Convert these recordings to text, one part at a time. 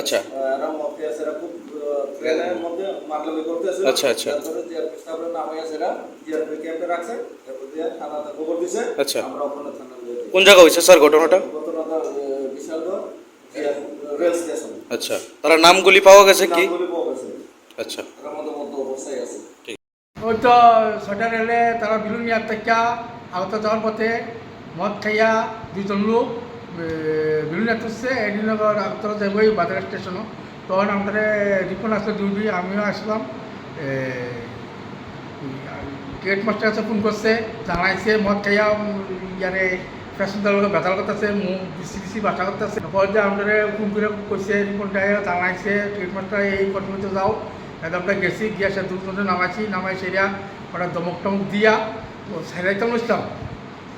আচ্ছা এরা মধ্যে আছে, এরা খুব ট্রেনের মধ্যে মারলামি করতেছে। আচ্ছা আচ্ছা তারপরে জিআরপি স্টাফের নামে আছে, এরা জিআরপি ক্যাম্পে রাখছে, তারপর দিয়ে থানাতে খবর দিছে। আচ্ছা আমরা ওখানে থানা কোন জায়গা হয়েছে স্যার ঘটনাটা? ঘটনাটা বিশালগড় রেল স্টেশন। আচ্ছা তারা নামগুলি পাওয়া গেছে কি? নামগুলি পাওয়া গেছে। আচ্ছা এরা মধ্যে অবস্থায় আছে। ওই তো ছয়টা রেলে তারা বিলুনিয়ার থেকে আওতা যাওয়ার পথে মদ খাইয়া দুজন লোক বিলুনিয়া তুলছে, এডিনগর আগতলা যাবই বাজার স্টেশনও। তখন আমাদের রিপন আসলো ডিউটি, আমিও আসলাম। গেট মাস্টার কাছে ফোন করছে, জানাইছে মদ খাইয়া ইয়ারে প্যাসেঞ্জার লোক বেতাল করতেছে, মুখ বিসি বিসি বাসা করতেছে। পরে যে আমাদের ফোন করে কইছে, রিপনটা জানাইছে গেট মাস্টার এই কর্মীতে যাও। আমরা গেছি, গিয়া সে দুজনে নামাই সেরিয়া ওরা দমক টমক দিয়া সাইরাইতাম বুঝতাম।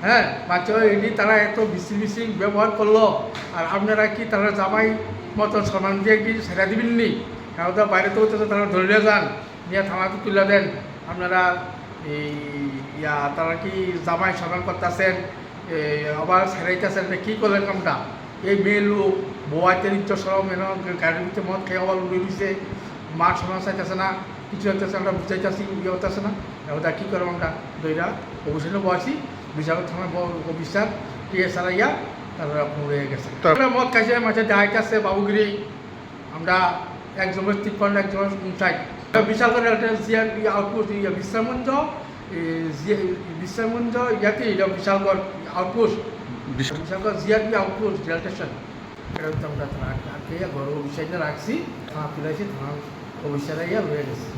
হ্যাঁ মাত্র এটি তারা এত বিসি ব্যবহার করলো, আর আপনারা কি তারা জামাই মতো সম্মান দিয়ে কি সেরা দিবেন নি? তো বাইরে তো তারা ধরে যান, নিয়ে থানাতে তুলে দেন। আপনারা এই তারা কি জামাই সম্মান করতেছেন, আবার সেরাইতেছেন, কী করলেন কামটা? এই মেয়ে লোক বোয়াইতে নিত্য সরম এনে গাড়ির ভিতরে মদ খেয়ে আবার উড়ে দিছে, মা শোনা চাইতেছে না, কিছু হইতেছে, আমরা বুঝাইতেছি ইয়ে হতেছে না। ওটা কী করবো আমরা দইরা অবশ্যই বসি বিশাল থানায় অফিসার টিএস আলাইয়া তারপরে উড়ে গেছে। মদ খাইছে মাঝে দেখাইতেছে বাবুগিরি, আমরা একজনের 53 একজনের 59। বিশাল করে আউটপোস্ট বিশ্রামগঞ্জ ইয়াতে Bishalgarh outpost, Bishalgarh GRP outpost rail station. এটা হচ্ছে আমরা থানা আটকে ঘর অফিসারে রাখছি, থানা তুলেছি, থানা অফিসারে ইয়া রয়ে গেছে।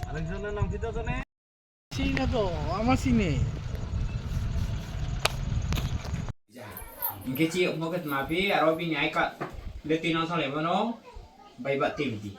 আরেকজনের নাম কি তো জানে? চিনে তো আমার চিনে Kecil, mau ke mapi, Robin nyai kat, letih nong saleh mana, bayi batin di.